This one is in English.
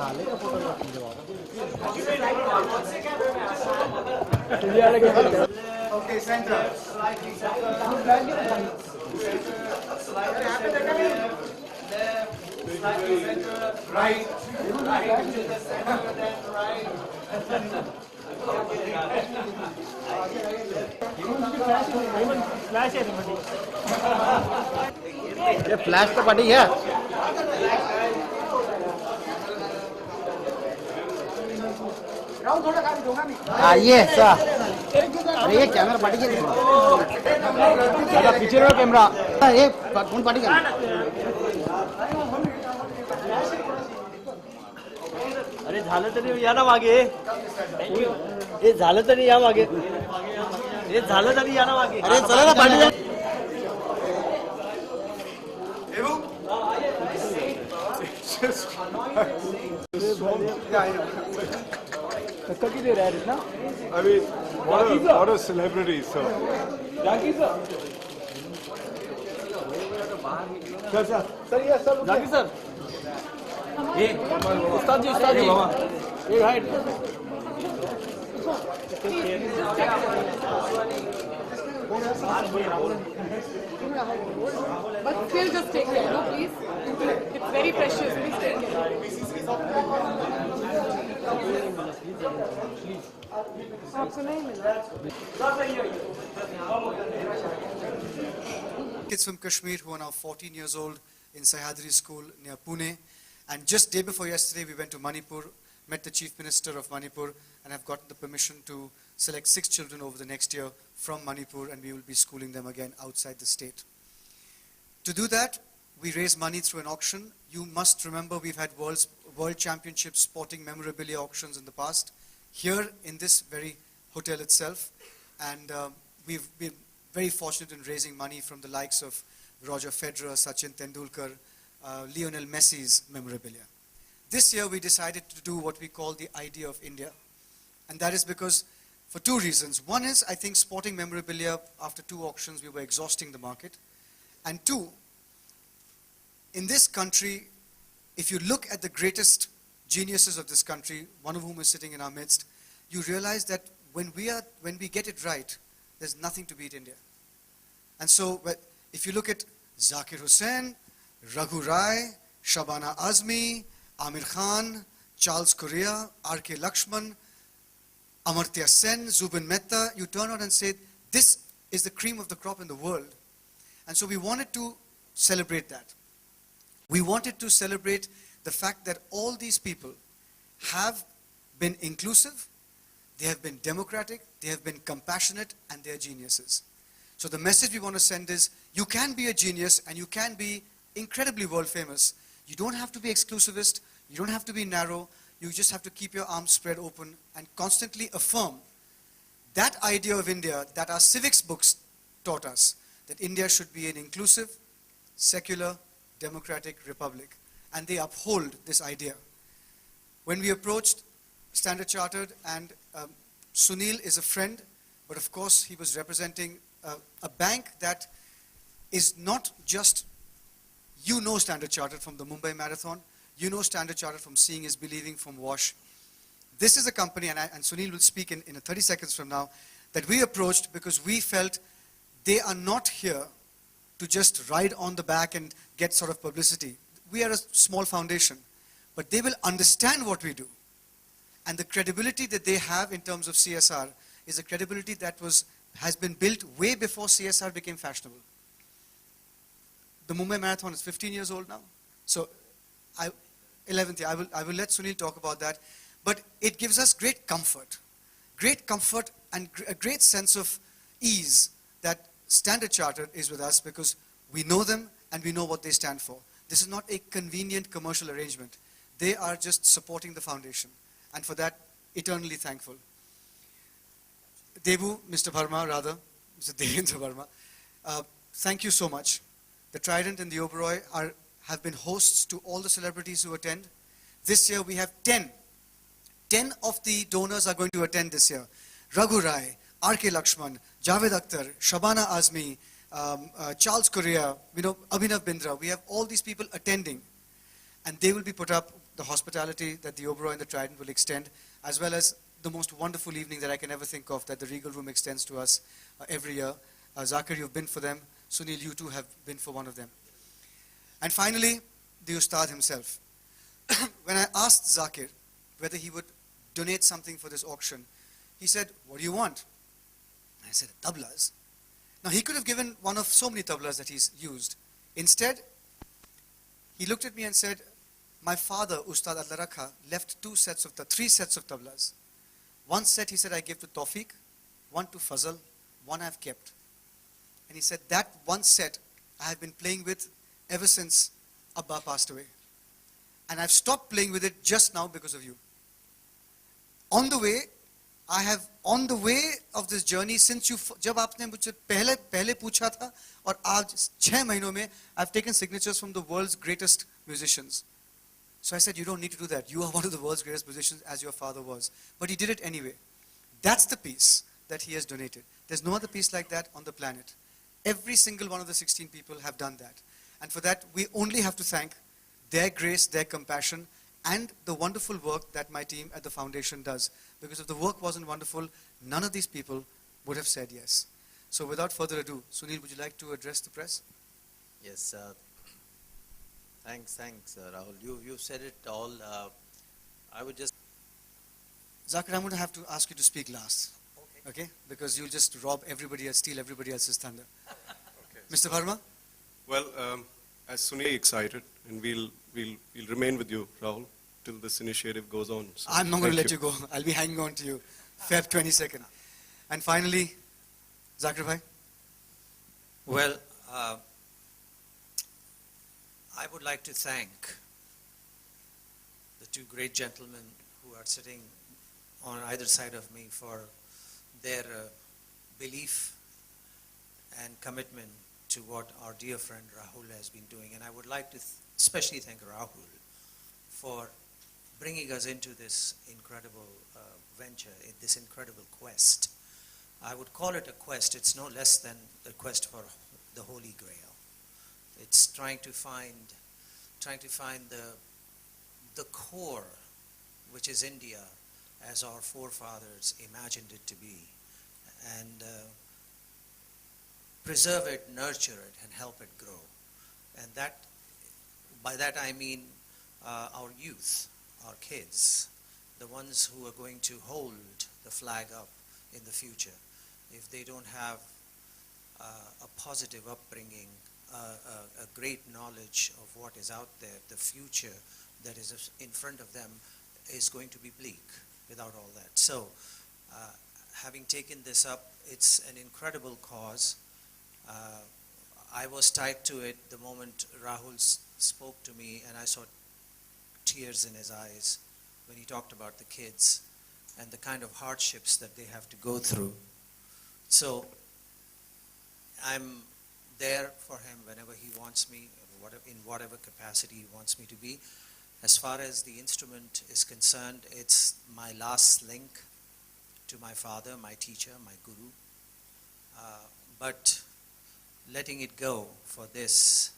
साले का photograph Okay, center. Right. Flash है ये फ्लैश तो पड़ी है आइए सर अरे ये कैमरा पड़ी है पीछे रहो कैमरा ये कौन पड़ी है अरे झालं तरी या ना मागे हे झालं तरी या मागे हे झालं तरी या ना मागे अरे चला ना पाठी किती रहा ना I mean, what a celebrity, sir. जाकी सर ये उस्ताद जी ये height But still just take care, no, please. It's very precious. Please take care. आपको नहीं मिला? Kids from Kashmir who are now 14 years old in Sahyadri School near Pune. And just day before yesterday, we went to Manipur, met the Chief Minister of Manipur, and have gotten the permission to select 6 children over the next year from Manipur, and we will be schooling them again outside the state. To do that, we raise money through an auction. You must remember we've had World Championship sporting memorabilia auctions in the past, here in this very hotel itself. And we've been very fortunate in raising money from the likes of Roger Federer, Sachin Tendulkar, Lionel Messi's memorabilia. This year we decided to do what we call the idea of India. And that is because, for 2 reasons. One is, I think sporting memorabilia, after 2 auctions, we were exhausting the market. And 2, in this country, if you look at the greatest geniuses of this country, one of whom is sitting in our midst, you realize that when we get it right, there's nothing to beat India. And so, if you look at Zakir Hussain, Raghu Rai, Shabana Azmi, Amir Khan, Charles Correa, R.K. Lakshman, Amartya Sen, Zubin Mehta, you turn out and say, this is the cream of the crop in the world. And so we wanted to celebrate that. We wanted to celebrate the fact that all these people have been inclusive, they have been democratic, they have been compassionate, and they are geniuses. So the message we want to send is, you can be a genius and you can be incredibly world famous. You don't have to be exclusivist, you don't have to be narrow, you just have to keep your arms spread open and constantly affirm that idea of India that our civics books taught us, that India should be an inclusive, secular, democratic republic. And they uphold this idea. When we approached Standard Chartered, and Sunil is a friend, but of course he was representing a bank that is not just, you know Standard Chartered from the Mumbai Marathon, you know Standard Chartered from Seeing is Believing from WASH. This is a company, and Sunil will speak in 30 seconds from now, that we approached because we felt they are not here to just ride on the back and get sort of publicity. We are a small foundation, but they will understand what we do. And the credibility that they have in terms of CSR is a credibility that has been built way before CSR became fashionable. The Mumbai Marathon is 15 years old now. So 11th year, I will let Sunil talk about that. But it gives us great comfort and a great sense of ease that Standard Chartered is with us because we know them and we know what they stand for. This is not a convenient commercial arrangement. They are just supporting the foundation. And for that, eternally thankful. Debu, Mr. Mr. Devendra Verma, thank you so much. The Trident and the Oberoi have been hosts to all the celebrities who attend. This year we have 10. 10 of the donors are going to attend this year. Raghu Rai, R.K. Lakshman, Javed Akhtar, Shabana Azmi, Charles Correa, Abhinav Bindra. We have all these people attending. And they will be put up the hospitality that the Oberoi and the Trident will extend, as well as the most wonderful evening that I can ever think of that the Regal Room extends to us every year. Zakir, you've been for them. Sunil, you too have been for one of them. And finally, the Ustad himself. When I asked Zakir whether he would donate something for this auction, he said, "What do you want?" I said, "Tablas." Now, he could have given one of so many tablas that he's used. Instead, he looked at me and said, "My father, Ustad Allah Rakha, left three sets of tablas. One set, he said, I gave to Tawfiq, one to Fazal, one I've kept." And he said, that one set I have been playing with ever since Abba passed away. And I've stopped playing with it just now because of you. On the way of this journey, since जब आपने मुझसे पहले पूछा था और आज 6 महीनों में, I've taken signatures from the world's greatest musicians. So I said, you don't need to do that. You are one of the world's greatest musicians, as your father was. But he did it anyway. That's the piece that he has donated. There's no other piece like that on the planet. Every single one of the 16 people have done that. And for that, we only have to thank their grace, their compassion, and the wonderful work that my team at the foundation does. Because if the work wasn't wonderful, none of these people would have said yes. So without further ado, Sunil, would you like to address the press? Yes, thanks, Rahul. You said it all. I would just... Zakir, I'm going to have to ask you to speak last. Okay? Because you'll just rob everybody else, steal everybody else's thunder. Okay. Mr. Verma? Well, as Sunil excited, and we'll remain with you, Rahul, till this initiative goes on. So I'm not going to thank let you go. I'll be hanging on to you. Feb 22nd. And finally, Zakir bhai? Well, I would like to thank the two great gentlemen who are sitting on either side of me for their belief and commitment to what our dear friend Rahul has been doing. And I would like to especially thank Rahul for bringing us into this incredible venture, this incredible quest. I would call it a quest. It's no less than a quest for the Holy Grail. It's trying to find the core, which is India, as our forefathers imagined it to be, and preserve it, nurture it, and help it grow. And that, by that I mean our youth, our kids, the ones who are going to hold the flag up in the future. If they don't have a positive upbringing, a great knowledge of what is out there, the future that is in front of them is going to be bleak without all that. So, having taken this up, it's an incredible cause. I was tied to it the moment Rahul spoke to me, and I saw tears in his eyes when he talked about the kids and the kind of hardships that they have to go through. So I'm there for him whenever he wants me, in whatever capacity he wants me to be. As far as the instrument is concerned, it's my last link to my father, my teacher, my guru. But letting it go for this